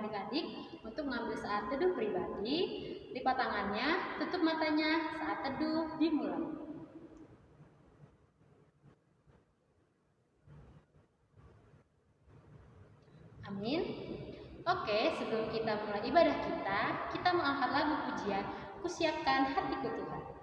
adik-adik untuk mengambil saat teduh pribadi. Lipat tangannya, tutup matanya, saat teduh dimulai. Amin. Oke, sebelum kita mulai ibadah kita mau angkat lagu pujian, Kusiapkan Hatiku Tuhan.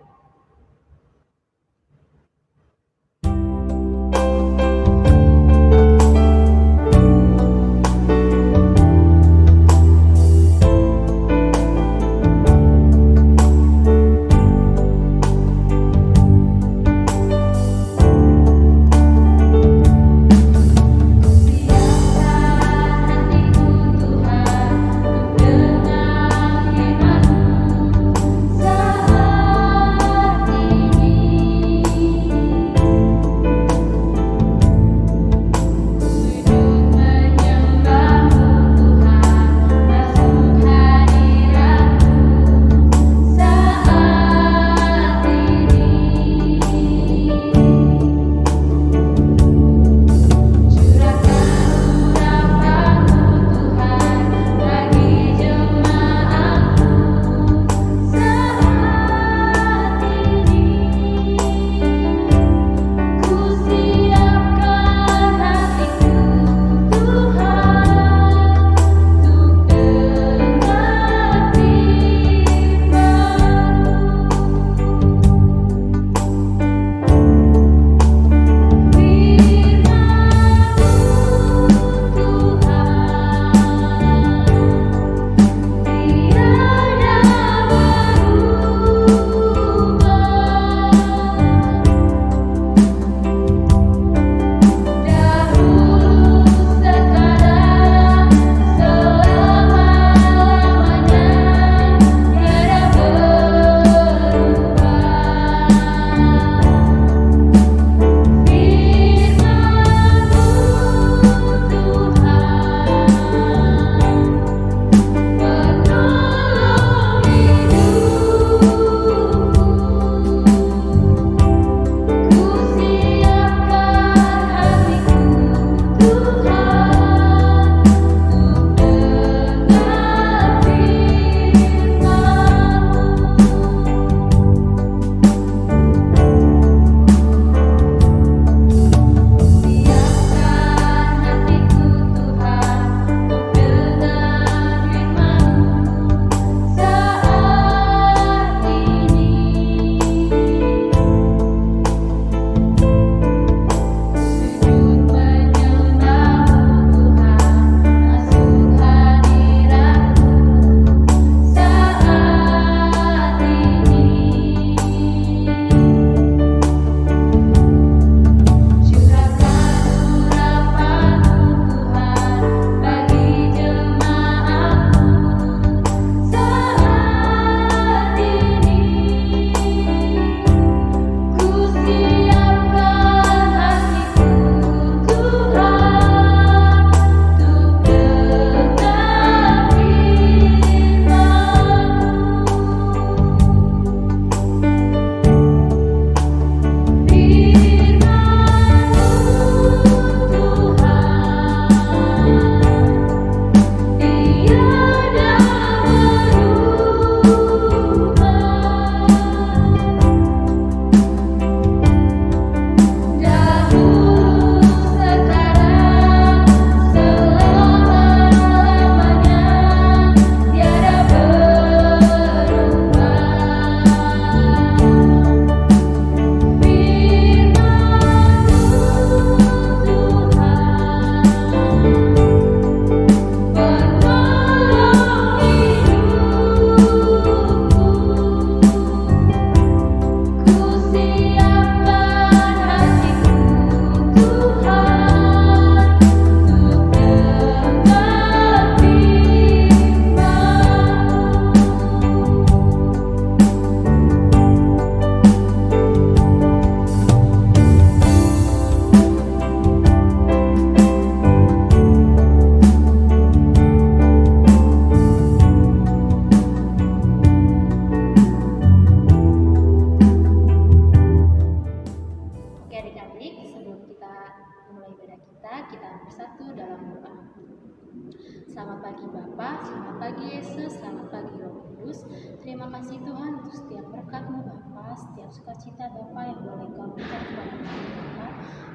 Selamat pagi Bapa, selamat pagi Yesus, selamat pagi Roh Kudus. Terima kasih Tuhan untuk setiap berkat-Mu Bapa, setiap sukacita Bapa yang boleh Kau berikan kepada kami Bapa.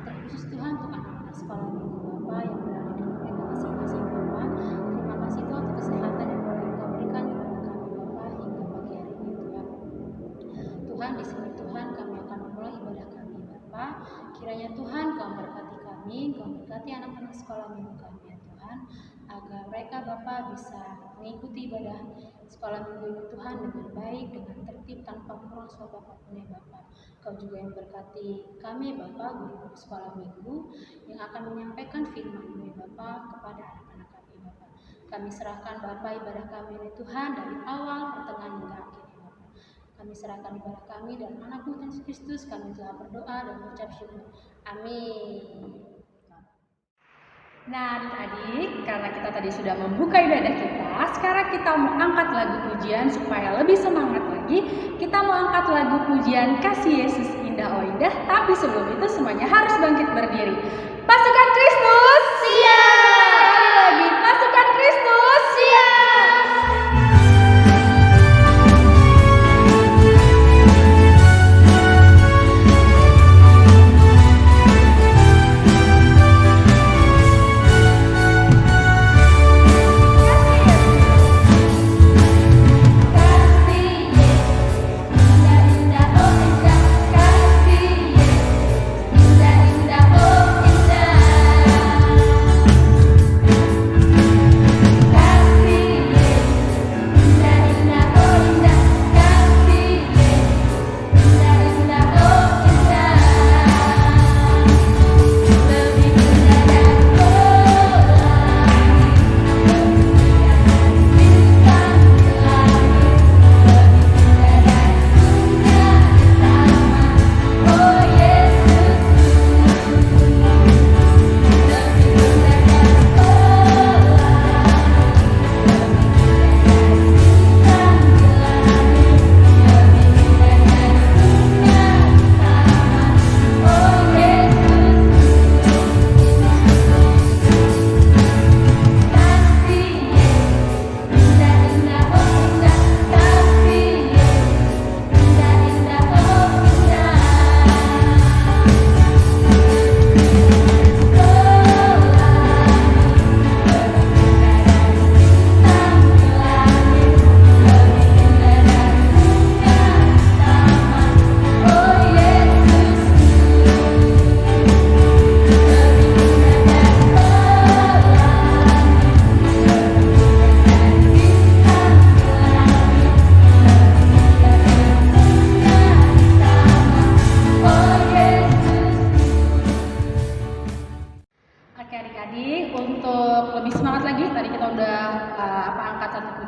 Terkhusus Tuhan untuk anak-anak sekolah minggu Bapa yang berada di rumah masing-masing Bapa. Terima kasih Tuhan untuk kesehatan yang boleh Kau berikan kepada kami Bapa hingga pagi hari ini Tuhan. Tuhan, di sini Tuhan kami akan memulai ibadah kami Bapa. Kiranya Tuhan Kau berkati kami, Kau berkati anak-anak sekolah minggu kami ya Tuhan, agar mereka Bapa bisa mengikuti ibadah sekolah minggu ini Tuhan dengan baik, dengan tertib, tanpa kurang suatu apapun ya Bapa. Kau juga yang berkati kami Bapa, guru sekolah minggu yang akan menyampaikan firman-Mu ya Bapa kepada anak-anak kami Bapa. Kami serahkan Bapa ibadah kami ini Tuhan dari awal, pertengahan hingga akhir ya Bapa. Kami serahkan ibadah kami dan anak-Mu Yesus Kristus, kami telah berdoa dan mengucap syukur. Amin. Nah adik-adik, karena kita tadi sudah membuka ibadah kita, sekarang kita mau angkat lagu pujian supaya lebih semangat lagi. Kita mau angkat lagu pujian Kasih Yesus Indah Oh Indah, tapi sebelum itu semuanya harus bangkit berdiri. Pasukan Kristus, siap! Sekali lagi, pasukan Kristus, siap!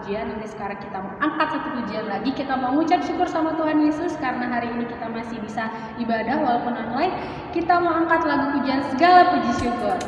Nanti sekarang kita mau angkat satu pujian lagi, kita mau mengucap syukur sama Tuhan Yesus karena hari ini kita masih bisa ibadah walaupun online. Kita mau angkat lagu pujian Segala Puji Syukur.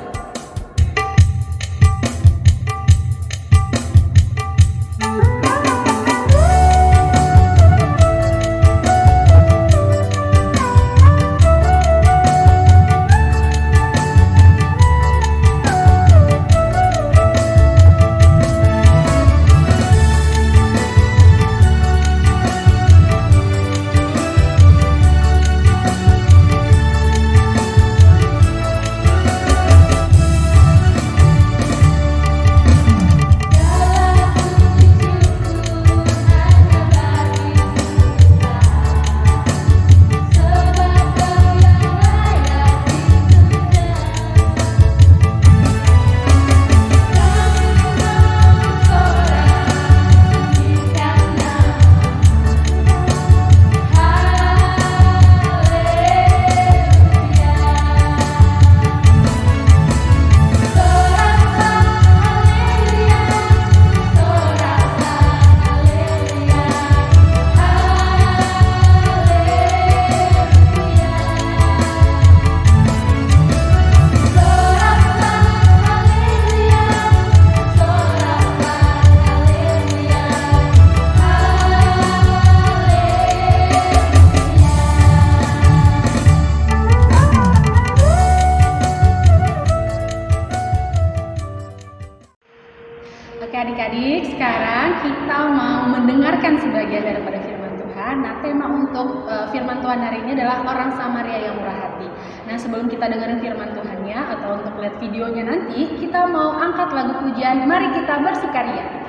kita mau mendengarkan sebagian daripada firman Tuhan. Nah, tema untuk firman Tuhan hari ini adalah orang Samaria yang murah hati. Nah, sebelum kita dengerin firman Tuhannya atau untuk lihat videonya nanti, kita mau angkat lagu pujian Mari Kita Bersukaria.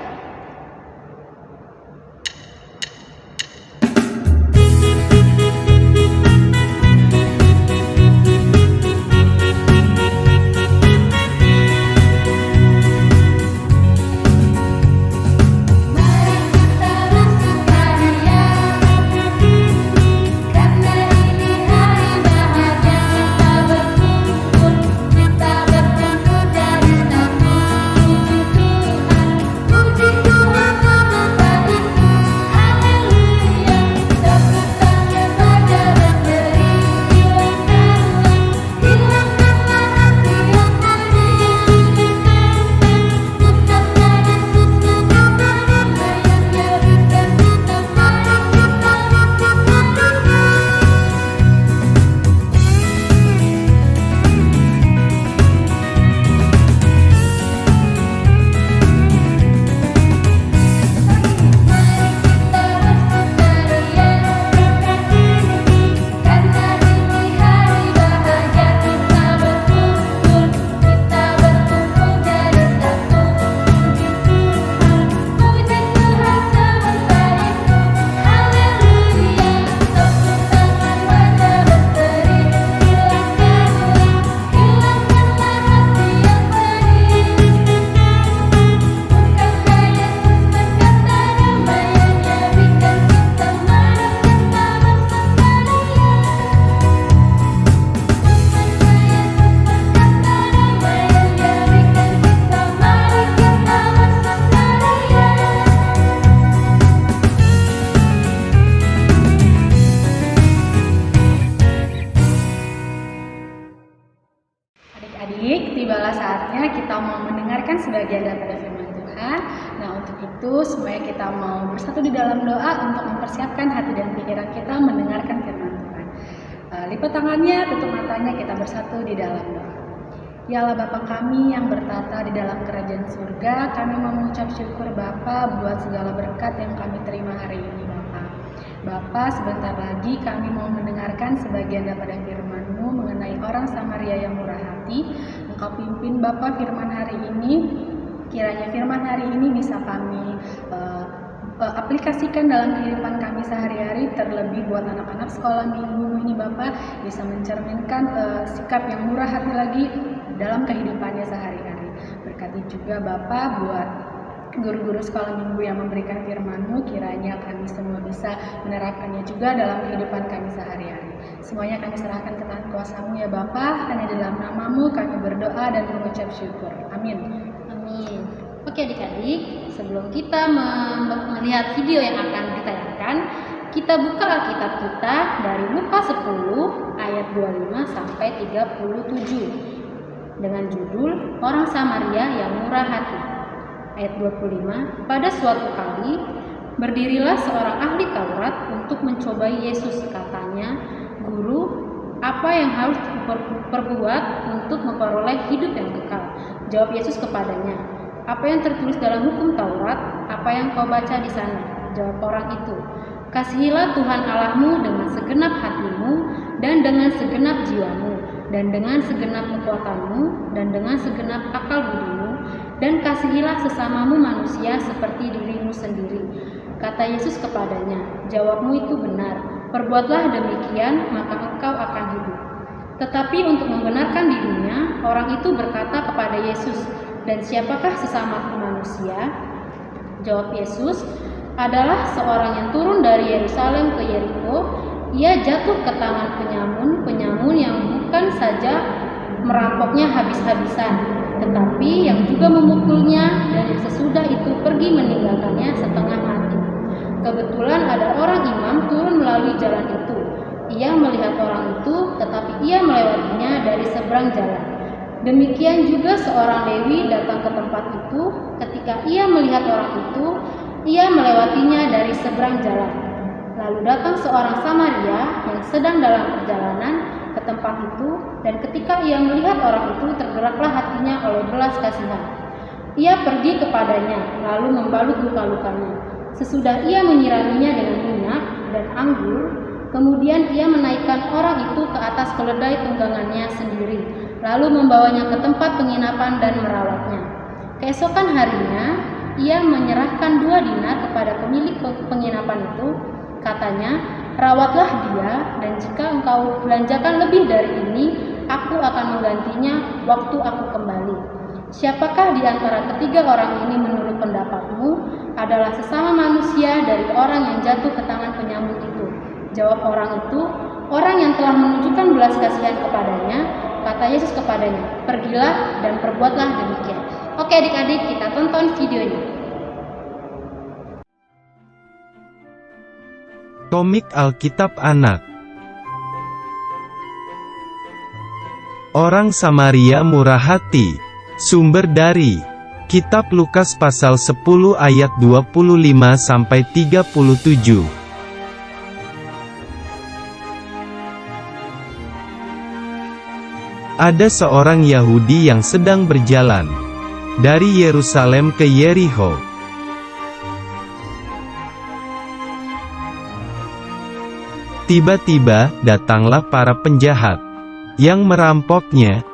Adik-adik, tibalah saatnya kita mau mendengarkan sebagian daripada firman Tuhan. Nah, untuk itu semuanya kita mau bersatu di dalam doa untuk mempersiapkan hati dan pikiran kita mendengarkan firman Tuhan. Lipat tangannya, tutup matanya, kita bersatu di dalam doa. Ya Allah Bapa kami yang bertata di dalam kerajaan surga, kami mau mengucap syukur Bapa buat segala berkat yang kami terima hari ini Bapa. Bapa, sebentar lagi kami mau mendengarkan sebagian daripada firman-Mu mengenai orang Samaria yang murah hati. Engkau pimpin Bapa firman hari ini, kiranya firman hari ini bisa kami aplikasikan dalam kehidupan kami sehari-hari, terlebih buat anak-anak sekolah minggu ini Bapa, bisa mencerminkan sikap yang murah hati lagi dalam kehidupannya sehari-hari. Berkati juga Bapa buat guru-guru sekolah minggu yang memberikan firman-Mu, kiranya kami semua bisa menerapkannya juga dalam kehidupan kami sehari-hari. Semuanya kami serahkan ke tangan kuasa-Mu ya Bapa, hanya dalam nama-Mu kami berdoa dan mengucap syukur. Amin. Amin. Oke adik-adik, sebelum kita melihat video yang akan ditayangkan, kita buka Alkitab kita dari Lukas 10 ayat 25 sampai 37 dengan judul Orang Samaria yang Murah Hati. Ayat 25, pada suatu kali berdirilah seorang ahli Taurat untuk mencobai Yesus. Katanya, Guru, apa yang harus diperbuat untuk memperoleh hidup yang kekal? Jawab Yesus kepadanya, apa yang tertulis dalam hukum Taurat? Apa yang kau baca di sana? Jawab orang itu, kasihilah Tuhan Allahmu dengan segenap hatimu dan dengan segenap jiwamu dan dengan segenap kekuatanmu dan dengan segenap akal budimu, dan kasihilah sesamamu manusia seperti dirimu sendiri. Kata Yesus kepadanya, jawabmu itu benar, perbuatlah demikian maka engkau akan hidup. Tetapi untuk membenarkan dirinya, orang itu berkata kepada Yesus, dan siapakah sesamaku manusia? Jawab Yesus, adalah seorang yang turun dari Yerusalem ke Yeriko. Ia jatuh ke tangan penyamun yang bukan saja merampoknya habis-habisan, tetapi yang juga memukulnya, dan sesudah itu pergi meninggalkannya setengah mati. Kebetulan ada orang imam turun melalui jalan itu. Ia melihat orang itu, tetapi ia melewatinya dari seberang jalan. Demikian juga seorang Lewi datang ke tempat itu. Ketika ia melihat orang itu, ia melewatinya dari seberang jalan. Lalu datang seorang Samaria yang sedang dalam perjalanan ke tempat itu, dan ketika ia melihat orang itu, tergeraklah hatinya oleh belas kasihan. Ia pergi kepadanya, lalu membalut luka-lukanya. Sesudah ia menyiraminya dengan minyak dan anggur, kemudian ia menaikkan orang itu ke atas keledai tunggangannya sendiri, lalu membawanya ke tempat penginapan dan merawatnya. Keesokan harinya, ia menyerahkan 2 dinar kepada pemilik penginapan itu. Katanya, rawatlah dia, dan jika engkau belanjakan lebih dari ini, aku akan menggantinya waktu aku kembali. Siapakah di antara ketiga orang ini menurut pendapatmu adalah sesama manusia dari orang yang jatuh ke tangan penyambut itu? Jawab orang itu, orang yang telah menunjukkan belas kasihan kepadanya. Kata Yesus kepadanya, pergilah dan perbuatlah demikian. Oke adik-adik, kita tonton videonya. Komik Alkitab Anak. Orang Samaria murah hati. Sumber dari Kitab Lukas pasal 10 ayat 25 sampai 37. Ada seorang Yahudi yang sedang berjalan dari Yerusalem ke Yerikho. Tiba-tiba datanglah para penjahat yang merampoknya.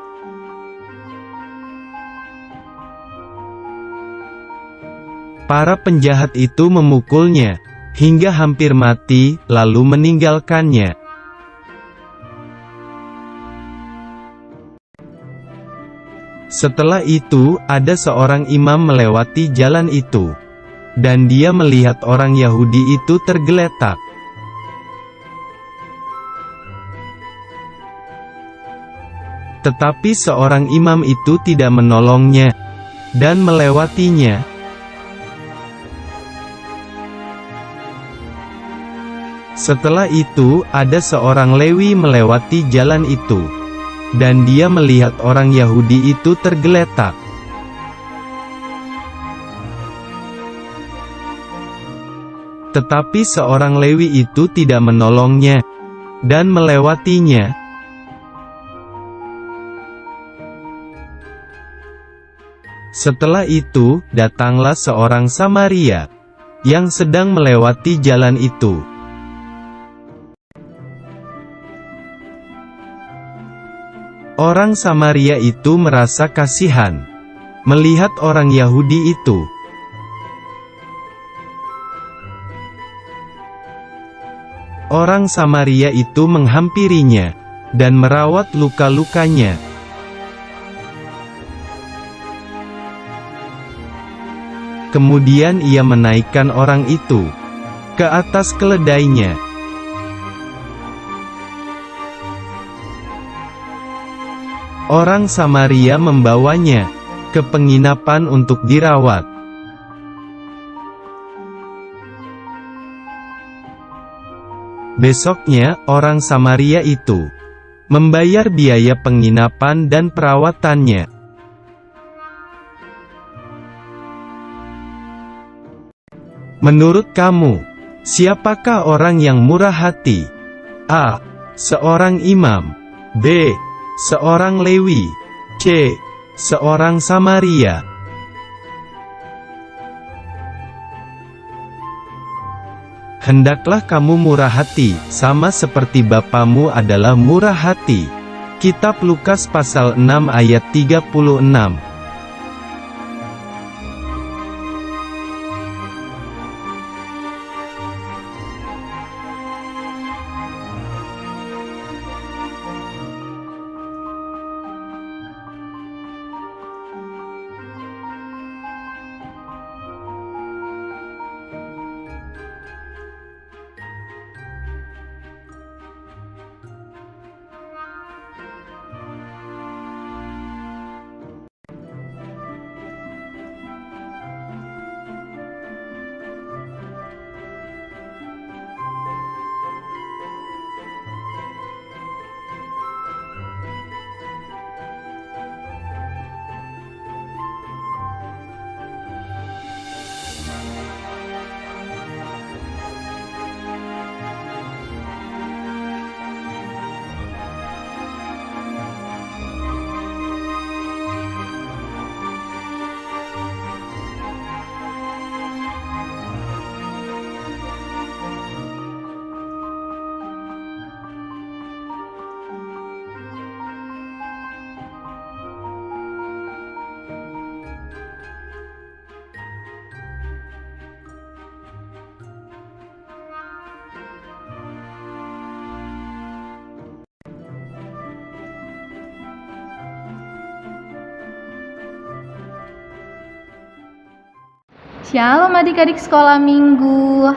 Para penjahat itu memukulnya hingga hampir mati, lalu meninggalkannya. Setelah itu, ada seorang imam melewati jalan itu, dan dia melihat orang Yahudi itu tergeletak. Tetapi seorang imam itu tidak menolongnya dan melewatinya. Setelah itu, ada seorang Lewi melewati jalan itu, dan dia melihat orang Yahudi itu tergeletak. Tetapi seorang Lewi itu tidak menolongnya dan melewatinya. Setelah itu, datanglah seorang Samaria yang sedang melewati jalan itu. Orang Samaria itu merasa kasihan melihat orang Yahudi itu. Orang Samaria itu menghampirinya dan merawat luka-lukanya. Kemudian ia menaikkan orang itu ke atas keledainya. Orang Samaria membawanya ke penginapan untuk dirawat. Besoknya, orang Samaria itu membayar biaya penginapan dan perawatannya. Menurut kamu, siapakah orang yang murah hati? A. Seorang imam. B. Seorang Lewi. C. Seorang Samaria. Hendaklah kamu murah hati, sama seperti Bapamu adalah murah hati. Kitab Lukas pasal 6 ayat 36. Shalom adik-adik sekolah minggu.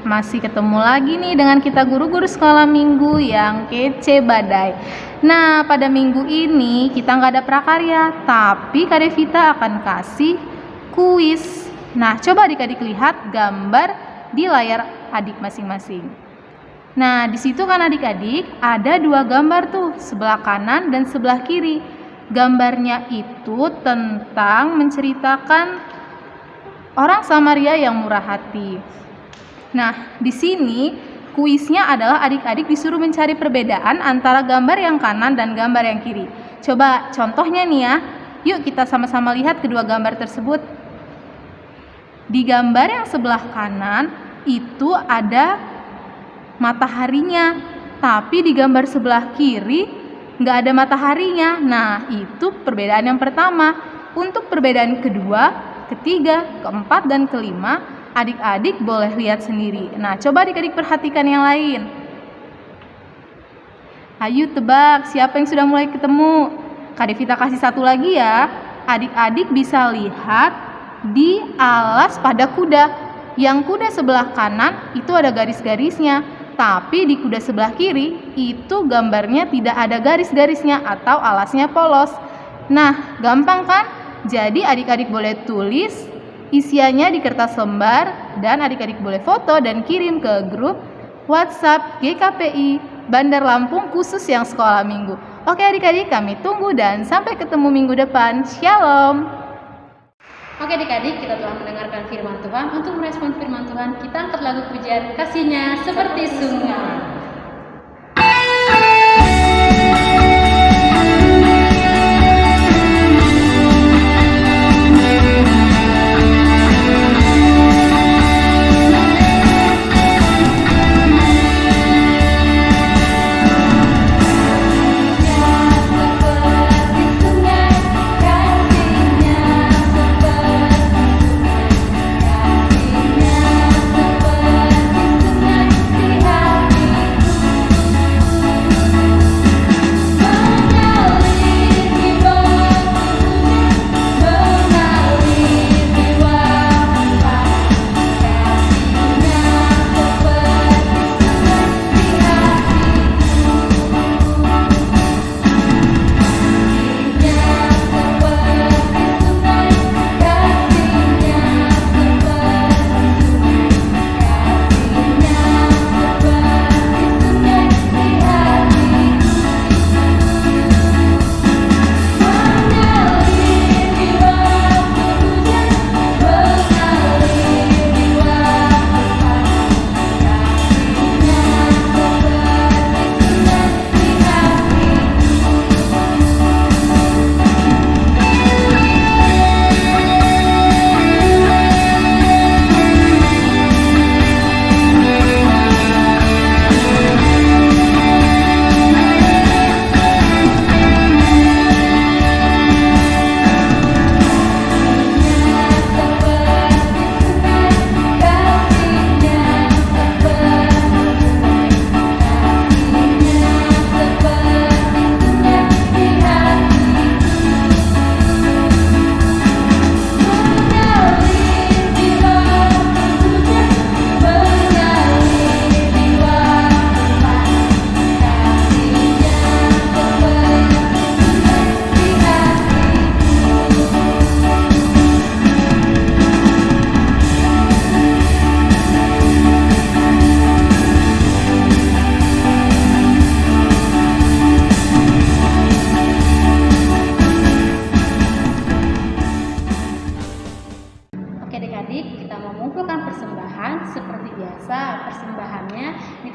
Masih ketemu lagi nih dengan kita guru-guru sekolah minggu yang kece badai. Nah, pada minggu ini kita nggak ada prakarya, tapi Kak Devita akan kasih kuis. Nah, coba adik-adik lihat gambar di layar adik masing-masing. Nah, di situ kan adik-adik ada 2 gambar tuh, sebelah kanan dan sebelah kiri. Gambarnya itu tentang menceritakan orang Samaria yang murah hati. Nah, di sini kuisnya adalah adik-adik disuruh mencari perbedaan antara gambar yang kanan dan gambar yang kiri. Coba contohnya nih ya. Yuk kita sama-sama lihat kedua gambar tersebut. Di gambar yang sebelah kanan itu ada mataharinya, tapi di gambar sebelah kiri nggak ada mataharinya. Nah, itu perbedaan yang pertama. Untuk perbedaan kedua, ketiga, keempat, dan kelima, adik-adik boleh lihat sendiri. Nah, coba adik-adik perhatikan yang lain. Ayo tebak, siapa yang sudah mulai ketemu? Kak Devita kasih satu lagi ya. Adik-adik bisa lihat di alas pada kuda. Yang kuda sebelah kanan itu ada garis-garisnya, tapi di kuda sebelah kiri itu gambarnya tidak ada garis-garisnya atau alasnya polos. Nah, gampang kan? Jadi adik-adik boleh tulis isiannya di kertas lembar dan adik-adik boleh foto dan kirim ke grup WhatsApp GKPI Bandar Lampung khusus yang sekolah minggu. Oke adik-adik, kami tunggu dan sampai ketemu minggu depan. Shalom. Oke adik-adik, kita telah mendengarkan firman Tuhan. Untuk merespon firman Tuhan, kita angkat lagu pujian Kasih-Nya Seperti Sungai.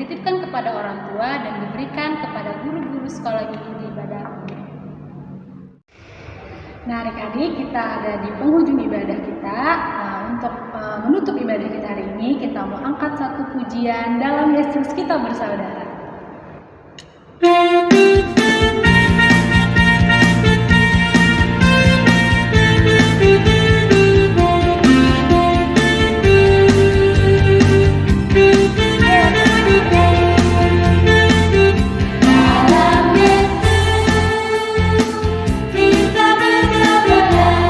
dititipkan kepada orang tua dan diberikan kepada guru-guru sekolah minggu di ibadah umum. Nah, adik-adik, kita ada di penghujung ibadah kita. Untuk menutup ibadah kita hari ini, kita mau angkat satu pujian dalam Yesus kita bersaudara. Kita bersaudara,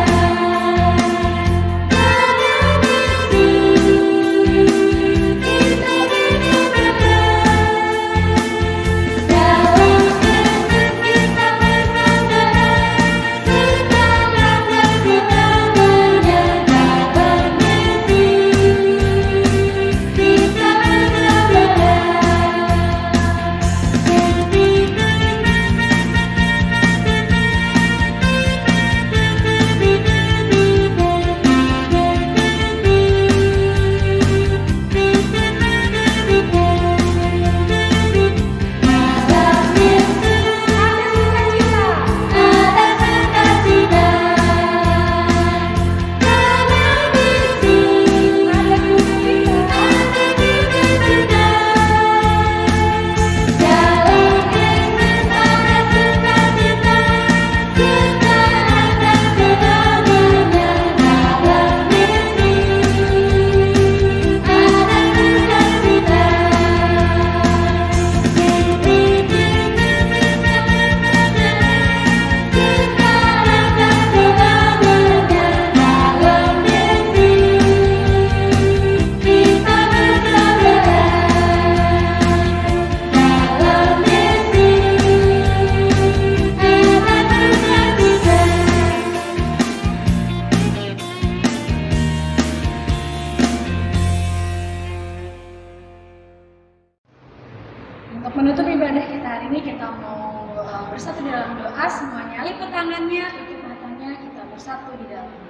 bersatu di dalam doa. Semuanya lipat tangannya, tutup matanya, kita bersatu di dalam doa.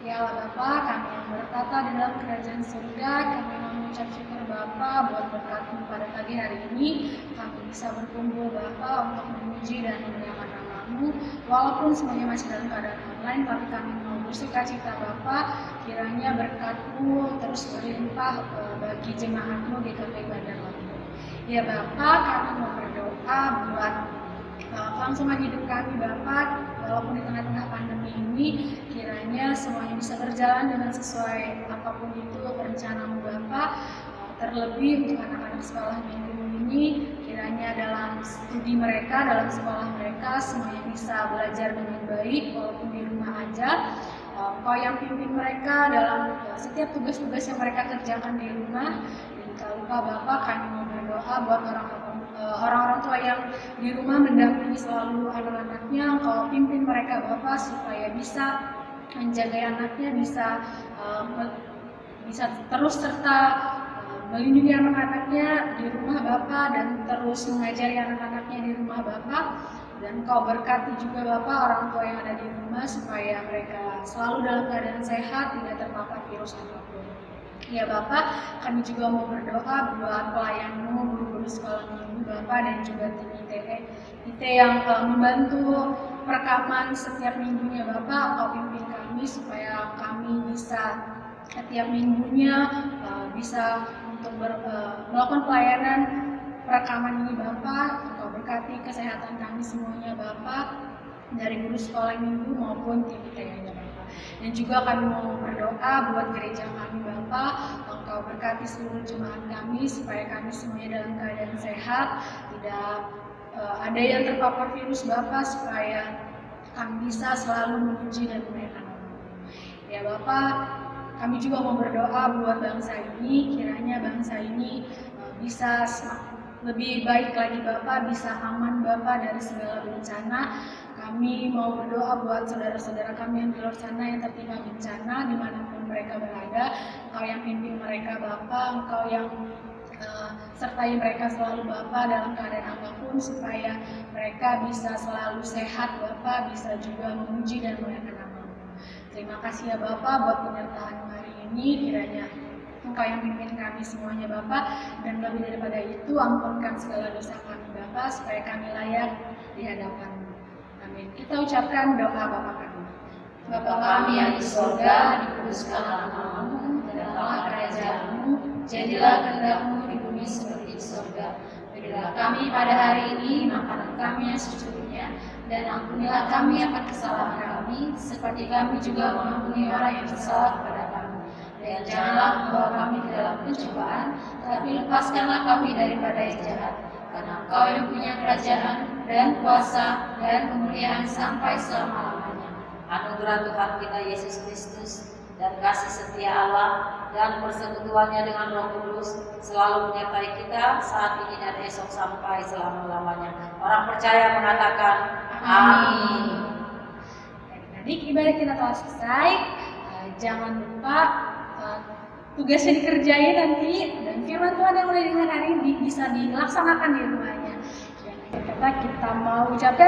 Ya Allah Bapa, kami yang bertata di dalam kerajaan surga, kami mengucap syukur Bapa buat berkat-Mu pada pagi hari ini. Kami bisa berkumpul Bapa untuk memuji dan memuliakan nama-Mu. Walaupun semuanya masih dalam keadaan online, tapi kami mau bersuka cita Bapa, kiranya berkat-Mu terus berlimpah bagi jemaat-Mu di GKP Bandar Lampung. Ya Bapa, kami mau berdoa buat kelangsungan hidup kami Bapa, walaupun di tengah-tengah pandemi ini, kiranya semuanya bisa berjalan dengan sesuai apapun itu rencana-Mu Bapa. Terlebih untuk anak-anak sekolah minggu ini, kiranya dalam studi mereka, dalam sekolah mereka, semuanya bisa belajar dengan baik walaupun di rumah aja. Kau yang pimpin mereka dalam setiap tugas-tugas yang mereka kerjakan di rumah. Dan tak lupa Bapak, kami mau berdoa buat orang-orang tua yang di rumah mendampingi selalu anak-anaknya. Kau pimpin mereka Bapak supaya bisa menjaga anaknya, bisa terus serta melindungi anak-anaknya di rumah Bapak dan terus mengajari anak-anaknya di rumah Bapak. Dan Kau berkati juga Bapak orang tua yang ada di rumah supaya mereka selalu dalam keadaan sehat, tidak terpapar virus apapun. Ya Bapak, kami juga mau berdoa buat pelayan-Mu, guru-guru sekolah minggu Bapak dan juga tim IT yang membantu perekaman setiap minggunya Bapak. Kau pimpin kami supaya kami bisa setiap minggunya bisa untuk melakukan pelayanan perekaman ini Bapak. Kau berkati kesehatan kami semuanya Bapak, dari guru sekolah minggu maupun tim IT-nya Bapak. Dan juga kami mau berdoa buat gereja kami Bapak. Engkau berkati seluruh jemaat kami supaya kami semuanya dalam keadaan sehat, tidak ada yang terpapar virus Bapak, supaya kami bisa selalu memuji dan memuliakan nama-Mu. Ya Bapak, kami juga mau berdoa buat bangsa ini, kiranya bangsa ini bisa lebih baik lagi Bapak, bisa aman Bapak dari segala bencana. Kami mau berdoa buat saudara-saudara kami yang di luar sana yang tertimpa bencana dimanapun mereka berada. Engkau yang pimpin mereka Bapak, Engkau yang sertai mereka selalu Bapak dalam keadaan apapun supaya mereka bisa selalu sehat Bapak, bisa juga memuji dan memuliakan nama-Mu. Terima kasih ya Bapak buat penyertaan hari ini, kiranya Engkau yang pimpin kami semuanya Bapak, dan lebih daripada itu ampunkan segala dosa kami Bapak supaya kami layak di hadapan-Mu. Amin. Kita ucapkan doa Bapa kami. Bapa kami yang di surga, dikuduskanlah nama-Mu, datanglah kerajaan-Mu, jadilah kehendak-Mu di bumi seperti di surga. Berilah kami pada hari ini makanan kami yang secukupnya, dan ampunilah kami akan kesalahan kami, seperti kami juga mengampuni orang yang bersalah kepada kami. Dan janganlah membawa kami ke dalam pencobaan, tapi lepaskanlah kami daripada yang jahat. Karena Engkau yang punya kerajaan dan kuasa dan kemuliaan sampai selama-lamanya. Anugerah Tuhan kita Yesus Kristus dan kasih setia Allah dan persekutuannya dengan Roh Kudus selalu menyertai kita saat ini dan esok sampai selama-lamanya. Orang percaya mengatakan amin. Adik-adik, ibadah kita telah selesai. Jangan lupa tugasnya dikerjain nanti, dan firman Tuhan yang mulai dengan hari ini bisa dilaksanakan di rumahnya. Dan kita mau ucapkan